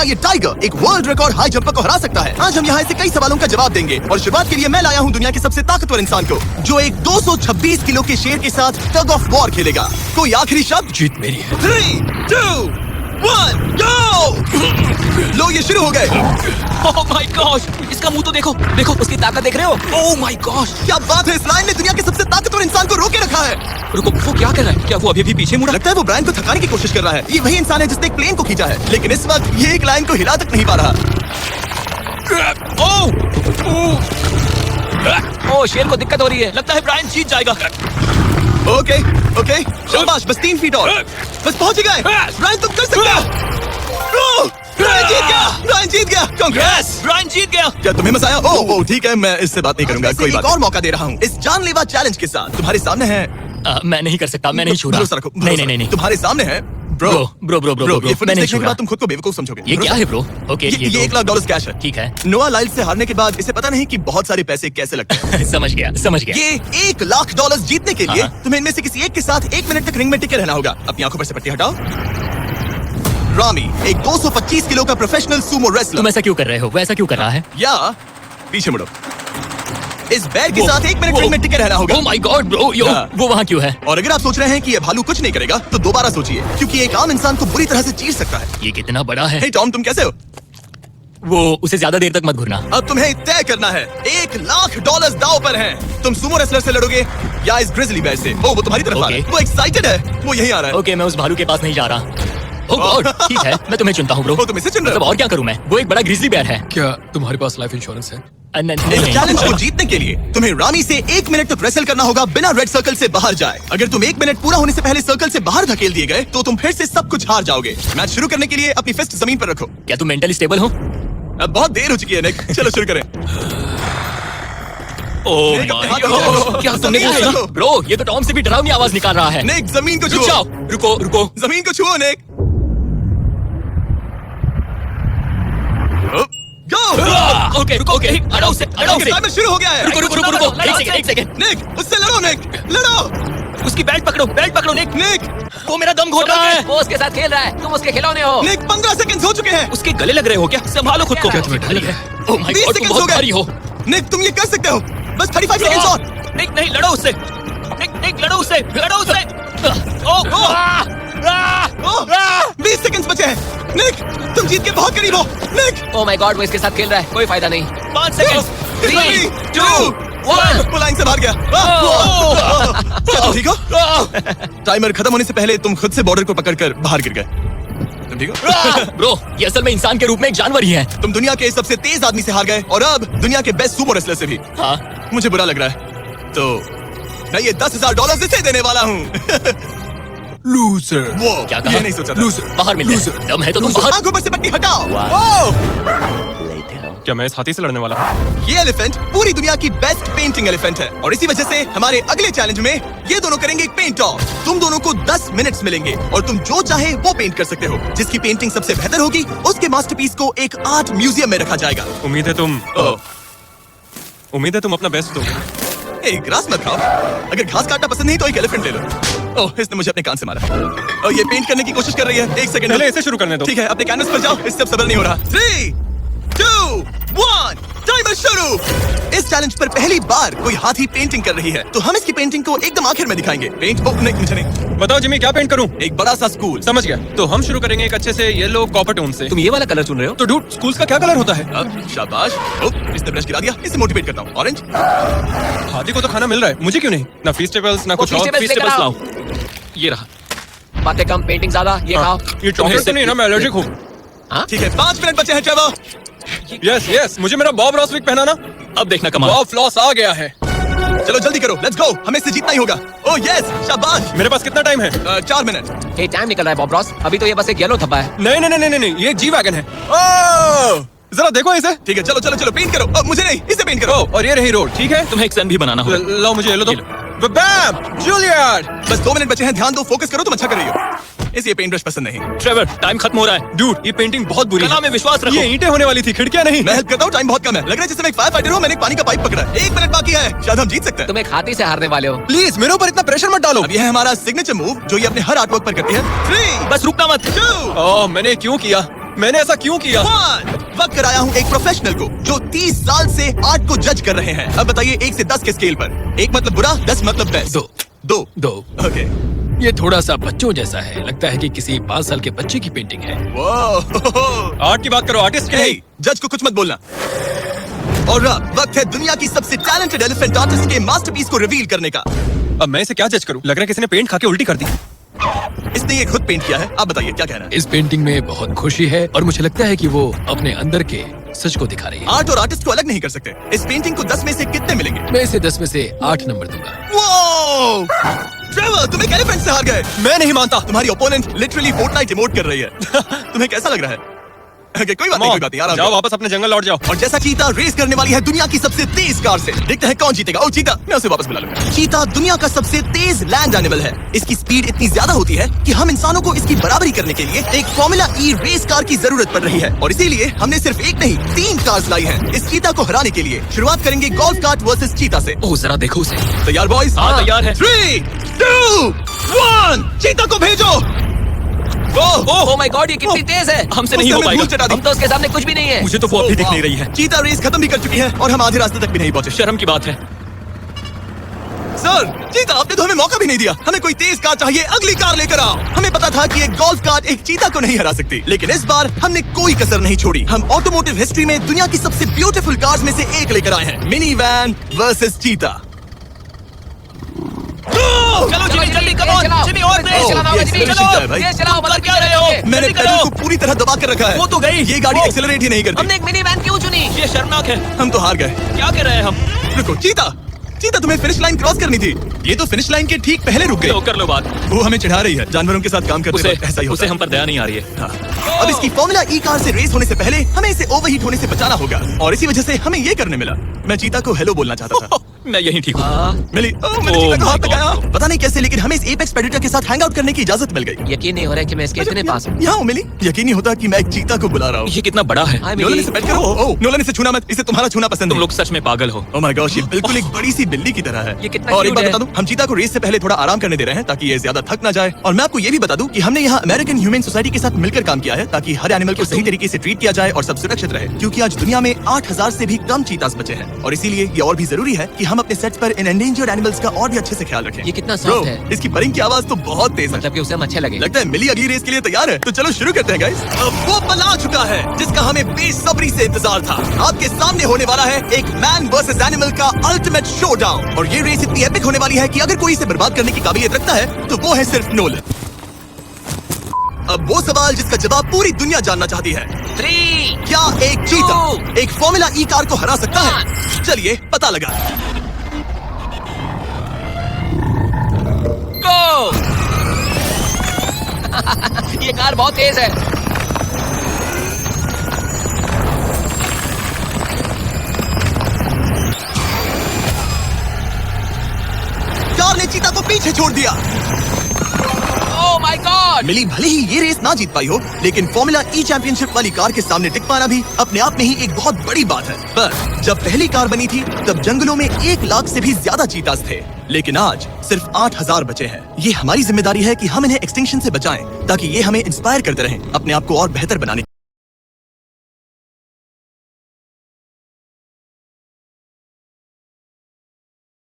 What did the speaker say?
क्या ये टाइगर एक वर्ल्ड रिकॉर्ड हाई जंपर को हरा सकता है? आज हम यहाँ ऐसे कई सवालों का जवाब देंगे और शुरुआत के लिए मैं लाया हूँ दुनिया के सबसे ताकतवर इंसान को, जो एक 226 किलो के शेर के साथ टग ऑफ वॉर खेलेगा। कोई आखिरी शब्द? जीत मेरी है। 3, 2, 1, go! लो ये शुरू हो गए। ओह माय गॉश, इसका मुंह तो देखो, देखो उसकी ताकत देख रहे हो? ओह माय गॉश, क्या बात है, इस लाइन ने दुनिया के सबसे ताकतवर इंसान को रोके रखा है। रुको, वो क्या कर रहा है? क्या वो अभी भी पीछे मुड़ा? लगता है वो ब्रायन को थकाने की कोशिश कर रहा है। ये वही इंसान है जिसने एक प्लेन को खींचा है, लेकिन इस वक्त ये एक लाइन को हिला तक नहीं पा रहा। ओह, शेर को दिक्कत हो रही है। लगता है ब्रायन जीत जाएगा। ओके, शाबाश, बस 3 फीट और, बस पहुंच गए। ब्रायन तुम कर सकते हो। ब्रायन जीत गया, ब्रायन जीत गया। यस, ब्रायन जीत गया। क्या तुम्हें मजा आया? ओह ठीक है, मैं इससे बात नहीं करूंगा। कोई बात, एक और मौका दे रहा हूँ इस जानलेवा चैलेंज के साथ। तुम्हारे सामने है। मैं नहीं कर सकता, मैं नहीं छू रहा। भरोसा रखो, नहीं। तुम्हारे सामने है ब्रो। ये फुटेज देखने के बाद तुम खुद को बेवकूफ समझोगे। ये क्या है ब्रो? ओके, ये $1,00,000 कैश है। ठीक है। नोआ लाइल से हारने के बाद इसे पता नहीं कि बहुत सारे पैसे कैसे लगते हैं। समझ गया। ये $1,00,000 जीतने के लिए तुम्हें इनमें से किसी एक के साथ 1 मिनट तक रिंग में टिके रहना होगा। अपनी आंखों पर से पट्टी हटाओ। रामी एक 225 किलो का प्रोफेशनल सूमो रेसलर। तुम ऐसा क्यों कर रहे हो? वो ऐसा क्यों कर रहा है? या पीछे मुड़ो। इस बैर के साथ 1 मिनट रिंग में टिके रहना होगा। ओह माय गॉड ब्रो, वो वहाँ क्यों है? और अगर आप सोच रहे हैं कि ये भालू कुछ नहीं करेगा, तो दोबारा सोचिए, क्योंकि एक आम इंसान को बुरी तरह से चीर सकता है। ये कितना बड़ा है? हे टॉम, तुम कैसे हो? वो उसे ज्यादा देर तक मत घूरना। अब तुम्हें तय करना है। $1,00,000 दांव पर है। तुम सुमो रेसलर से लड़ोगे या इस ग्रिजली बैर से? वो तुम्हारी तरफ आ रहा है। वो एक्साइटेड है, वो यहीं आ रहा है। ओके, मैं उस भालू के पास नहीं जा रहा। ओह गॉड, ठीक है, मैं तुम्हें चुनता हूँ ब्रो। तुम इसे चुन रहे हो? मतलब और क्या करूँ मैं? वो एक बड़ा ग्रिजली बैर है। क्या तुम्हारे पास लाइफ इंश्योरेंस है? इस चैलेंज को जीतने के लिए तुम्हें रामी से 1 मिनट तक रेसल करना होगा बिना रेड सर्कल से बाहर जाए। अगर तुम 1 मिनट पूरा होने से पहले सर्कल से बाहर धकेल दिए गए, तो तुम फिर से सब कुछ हार जाओगे। मैच शुरू करने के लिए अपनी फिस्ट जमीन पर रखो। क्या तुम मेंटली स्टेबल हो? अब बहुत देर हो चुकी है निक, चलो शुरू करें। ओह निक, अपने माय हाथ नीचे गॉड, रखो। क्या तुमने जमीन सुना? रखो। ब्रो, ये तो टॉम से भी डरावनी आवाज निकाल रहा है। निक, जमीन को रुक छुओ। जाओ, रुको। जमीन को छुओ निक। ओके, अड़ाओ से। टाइमर शुरू हो गया है। रुको, एक सेकंड। निक, उससे लड़ो निक, लड़ो। उसकी बेल्ट पकड़ो निक। निक, वो मेरा दम घोट रहा है। वो उसके साथ खेल रहा है, तुम उसके खिलौने हो। निक, 15 सेकंड हो चुके हैं। उसके गले लग रहे हो क्या? संभालो खुद को। क्या तुम्हें डर है? ओह माय 20 गॉड, तुम सेकंड हो बहुत भारी गए। हो। निक, तुम ये कर सकते हो। बस 35 सेकंड और। निक, नहीं, लड़ो उससे। निक, लड़ो उससे। ओह, 20 सेकंड बचे हैं। निक, तुम जीत के बहुत करीब हो। निक, ओह माय गॉड, वो इसके साथ खेल रहा है, कोई फायदा नहीं। 5 सेकंड। 3, 2, 1। वो लाइन से बाहर गया। क्या तुम ठीक हो? टाइमर खत्म होने से पहले तुम खुद से बॉर्डर को पकड़कर बाहर गिर गए। तुम ठीक हो? ब्रो, ये असल में इंसान के रूप में एक जानवर ही है। तुम दुनिया के सबसे तेज आदमी से हार गए और अब दुनिया के बेस्ट सुमो रेसलर से भी। हाँ, मुझे बुरा लग रहा है, तो मैं ये $10,000 इसे देने वाला हूँ। लूजर। वो क्या कहा? ये नहीं सोचा था। लूजर। बाहर मिल जाए। दम है तो तुम बाहर। आंखों पर से पट्टी हटाओ। ओह! क्या मैं इस हाथी से लड़ने वाला हूँ? ये एलिफेंट पूरी दुनिया की बेस्ट पेंटिंग एलिफेंट है और इसी वजह से हमारे अगले चैलेंज में ये दोनों करेंगे एक पेंट ऑफ। तुम दोनों को 10 मिनट्स मिलेंगे और तुम जो चाहे वो पेंट कर सकते हो। जिसकी पेंटिंग सबसे बेहतर होगी उसके मास्टरपीस को एक आर्ट म्यूजियम में रखा जाएगा। उम्मीद है तुम अपना बेस्ट दो। ग्रास मत खाओ। अगर घास काटना पसंद नहीं तो एक एलिफेंट ले लो। ओह, इसने मुझे अपने कान से मारा। और ये पेंट करने की कोशिश कर रही है। 1 सेकंड पहले इसे शुरू करने दो। ठीक है, अपने कैनवस पर जाओ। इससे अब सब्र नहीं हो रहा। 3, 2, 1, टाइमर शुरू। इस चैलेंज पर पहली बार कोई हाथी पेंटिंग कर रही है, तो हम इसकी पेंटिंग को एकदम आखिर में दिखाएंगे। पेंट नहीं, मुझे नहीं। बताओ जिमी, क्या पेंट करूं? एक बड़ा सा स्कूल। समझ गया। तो हम शुरू करेंगे एक अच्छे से येलो कॉपर टोन से। तुम ये वाला कलर चुन रहे हो? तो डूड, स्कूल्स का क्या कलर होता है? शाबाश। इसने ब्रश गिरा दिया। इसे मोटिवेट करता हूँ। ऑरेंज। हाथी को तो खाना मिल रहा है, मुझे क्यों नहीं? ना फेस्टिवल्स ना कुछ और। feast tables लेकर आओ। ये रहा। बातें कम, पेंटिंग ज्यादा। ये खाओ। ये चॉकलेट तो नहीं ना? मैं एलर्जिक हूँ। ठीक है, 5 मिनट बचे हैं ट्रेवर। यस, मुझे मेरा बॉब रॉस विग पहनाना। अब देखना कमाल। बॉब फ्लॉस आ गया है। चलो जल्दी करो, लेट्स गो। हमें इससे जीतना ही होगा। ओह यस, शाबाश। मेरे पास कितना टाइम है? 4 मिनट। हे, टाइम निकल रहा है बॉब रॉस। अभी तो ये बस एक येलो थप्पा है। नहीं, ये जी वैगन है। ओह, जरा देखो इसे। ठीक है, चलो पेंट करो। मुझे नहीं, इसे पेंट करो। और ये रही रोड, ठीक है? तुम्हें एक सन भी बनाना होगा। लाओ मुझे येलो दो। बैम, जूलियट। बस 2 मिनट बचे हैं, ध्यान दो, फोकस करो। तुम अच्छा कर रही हो। इसे ये पेंट ब्रश पसंद नहीं। ट्रेवर, टाइम खत्म हो रहा है। डूड, ये पेंटिंग बहुत बुरी कला है। में विश्वास रखो। ये ईंटें होने वाली थी, खिड़कियां नहीं। मैं हेल्प करता हूँ, टाइम बहुत कम है। लग रहा है जैसे मैं एक फायर फाइटर हूँ। मैंने एक पानी का पाइप पकड़ा है। 1 मिनट बाकी है, शायद हम जीत सकते हैं। तुम एक हाथी से हारने वाले हो। प्लीज मेरे ऊपर इतना प्रेशर मत डालो। अब यह है हमारा सिग्नेचर मूव, जो ये अपने हर आर्टवर्क पर करती है। 3, बस रुकना मत। 2, ओह, मैंने क्यों किया? मैंने ऐसा क्यों किया? वक्त कराया हूँ एक प्रोफेशनल को जो 30 साल से आर्ट को जज कर रहे हैं। अब बताइए 1 से 10 के स्केल पर 1 मतलब बुरा, 10 मतलब बेस्ट। 2 ओके। ये थोड़ा सा बच्चों जैसा है, लगता है कि किसी 5 साल के बच्चे की पेंटिंग है। आर्ट की बात करो, आर्टिस्ट की नहीं। जज को कुछ मत बोलना। और अब वक्त है दुनिया की सबसे टैलेंटेड एलिफेंट आर्टिस्ट के मास्टरपीस को रिवील करने का। अब मैं इसे क्या जज करूं? लग रहा है किसी ने पेंट खा के उल्टी कर दी। इसने ये खुद पेंट किया है। आप बताइए क्या कहना है? इस पेंटिंग में बहुत खुशी है और मुझे लगता है कि वो अपने अंदर के सच को दिखा रही है। आर्ट और आर्टिस्ट को अलग नहीं कर सकते। इस पेंटिंग को 10 में से कितने मिलेंगे? मैं इसे 10 में से 8 नंबर दूंगा। वो ट्रेवर, तुम एक एलिफेंट से हार गए। मैं नहीं मानता। तुम्हारी ओपोनेंट लिटरली फोर्टनाइट इमोट कर रही है। तुम्हें कैसा लग रहा है? Okay, कोई बात नहीं, आराम जाओ करो। वापस अपने जंगल लौट जाओ। और जैसा चीता रेस करने वाली है दुनिया की सबसे तेज कार से, देखते हैं कौन जीतेगा। ओ चीता, मैं उसे वापस बुला लूंगा। चीता दुनिया का सबसे तेज लैंड एनिमल है। इसकी स्पीड इतनी ज्यादा होती है कि हम इंसानों को इसकी बराबरी करने के लिए एक फॉर्मूला ई रेस कार की जरूरत पड़ रही है। और इसीलिए हमने सिर्फ एक नहीं 3 कार्स लाई हैं इस चीता को हराने के लिए। शुरुआत करेंगे गोल्फ कार्ट वर्सेस चीता से। ओह, जरा देखो उसे। तैयार बॉयज? हाँ, तैयार है। 3, 2, 1 चीता को भेजो। ओह माय गॉड, ये कितनी तेज है। हमसे नहीं हो उसने हमें धूल चटा पाएगा। दी। हम तो उसके सामने कुछ भी नहीं है। मुझे तो वो अब भी दिख नहीं रही है। चीता रेस खत्म भी कर चुकी है और हम आधे रास्ते तक भी नहीं पहुंचे। शर्म की बात है। सर, चीता, आपने तो हमें मौका भी नहीं दिया। हमें कोई तेज कार चाहिए, अगली कार लेकर आओ। हमें पता था कि एक गोल्फ कार्ट एक चीता को नहीं हरा सकती, लेकिन इस बार हमने कोई कसर नहीं छोड़ी। हम ऑटोमोटिव हिस्ट्री में दुनिया की सबसे ब्यूटीफुल कार्स में से एक लेकर आए हैं, मिनी वैन वर्सेस चीता। चलो जिमी, जल्दी कम ऑन। जिमी और तेज चलाना होगा जिमी, चलो। तेज चलाओ, तुम कर क्या रहे हो? मैंने जल्दी पेडल करो। को पूरी तरह दबा कर रखा है। वो तो गई। ये गाड़ी एक्सेलरेट ही नहीं करती। हमने एक मिनी वैन क्यों चुनी? ये शर्मनाक है। हम तो हार गए। क्या कर रहे हैं हम? रुको चीता, चीता तुम्हें फिनिश लाइन क्रॉस करनी थी। ये तो फिनिश लाइन के ठीक पहले रुक लो, गई। कर लो बात। वो हमें चिढ़ा रही है। जानवरों के साथ काम करते उसे वक्त ऐसा ही होता उसे है। हम पर दया नहीं आ रही है। हाँ। अब इसकी फॉर्मूला ई कार से रेस होने से पहले हमें इसे ओवरहीट होने से बचाना होगा और इसी वजह से हमें ये करने मिला। मैं चीता को हेलो बोलना चाहता था। मैं यहीं ठीक हूँ। मिली। मैंने Oh चीता को हाथ my लगाया। God. पता नहीं कैसे, लेकिन हमें इस एपेक्स प्रेडेटर के साथ हैंग आउट करने की इजाजत मिल गई। यकीन नहीं हो रहा है कि मैं इसके इतने पास हूँ। यहाँ हूँ मिली। यकीन नहीं होता कि मैं एक चीता को बुला रहा हूँ। ये कितना बड़ा है। हाय नोलन मिली। इसे पेट करो। ओह, नोलन इसे छूना मत। इसे तुम्हारा छूना पसंद तुम नहीं। लोग सच में पागल हो। ओह माय गॉश, ये बिल्कुल एक बड़ी सी बिल्ली की तरह है। ये कितना और एक cute बात है। बता दूं, हम चीता को रेस से पहले थोड़ा आराम करने दे रहे हैं ताकि ये ज्यादा थक ना जाए। और मैं आपको ये भी बता दूं कि हमने यहाँ अमेरिकन ह्यूमन सोसाइटी के साथ मिलकर काम किया है ताकि हर एनिमल को सही तरीके से ट्रीट किया जाए और सब सुरक्षित रहे, क्योंकि आज दुनिया में 8000 से भी कम चीतास बचे हैं। और इसीलिए ये और भी जरूरी है कि हम अपने सेट्स पर इन एंडेंजर्ड एनिमल्स का और भी अच्छे से ख्याल रखें। ये कितना Bro, सॉफ्ट है। इसकी परिंग की आवाज तो बहुत तेज है। मतलब कि उसे हम अच्छे लगे। लगता है मिली अगली रेस के लिए तैयार है। तो चलो शुरू करते हैं गाइस। अब वो पल आ चुका है जिसका हमें बेसब्री से इंतजार था। आपके सामने होने वाला है एक मैन वर्सेस एनिमल का अल्टीमेट शोडाउन। और ये रेस इतनी एपिक होने वाली है कि अगर कोई इसे बर्बाद करने की काबिलियत रखता है तो वो है सिर्फ नोलन। अब वो सवाल जिसका जवाब पूरी दुनिया जानना चाहती है, 3, क्या एक चीता एक फॉर्मूला ई कार को हरा सकता है? चलिए पता लगा। गो। ये कार बहुत तेज है। कार ने चीता को पीछे छोड़ दिया। Oh my God. मिली भले ही ये रेस ना जीत पाई हो, लेकिन फॉर्मूला ई चैंपियनशिप वाली कार के सामने टिक पाना भी अपने आप में ही एक बहुत बड़ी बात है। पर जब पहली कार बनी थी तब जंगलों में 1 लाख से भी ज्यादा चीतास थे, लेकिन आज सिर्फ 8000 बचे हैं। ये हमारी जिम्मेदारी है कि हम इन्हें एक्सटिंक्शन से बचाएं ताकि ये हमें इंस्पायर करते रहें अपने आप को और बेहतर बनाने